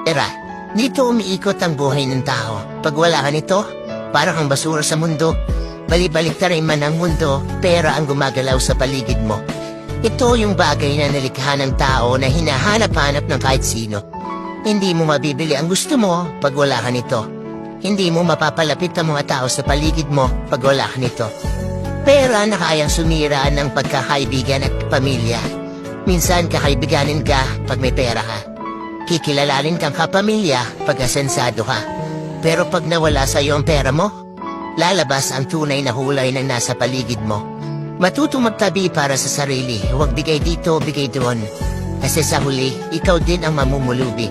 Pera. Dito umiikot ang buhay ng tao. Pag wala ka nito, parang ang basura sa mundo. Balibalik-taray man ang mundo, pera ang gumagalaw sa paligid mo. Ito yung bagay na nalikha ng tao na hinahanap-hanap ng kahit sino. Hindi mo mabibili ang gusto mo pag wala ka nito. Hindi mo mapapalapit ang mga tao sa paligid mo pag wala ka nito. Pera na kayang sumira ng pagkakaibigan at pamilya. Minsan kakaibiganin ka pag may pera ka. Kikilalanin kang kapamilya pag asensado ka. Pero pag nawala sa iyo ang pera mo, lalabas ang tunay na hulay na nasa paligid mo. Matutong magtabi para sa sarili, huwag bigay dito, bigay doon. Kasi sa huli, ikaw din ang mamumulubi.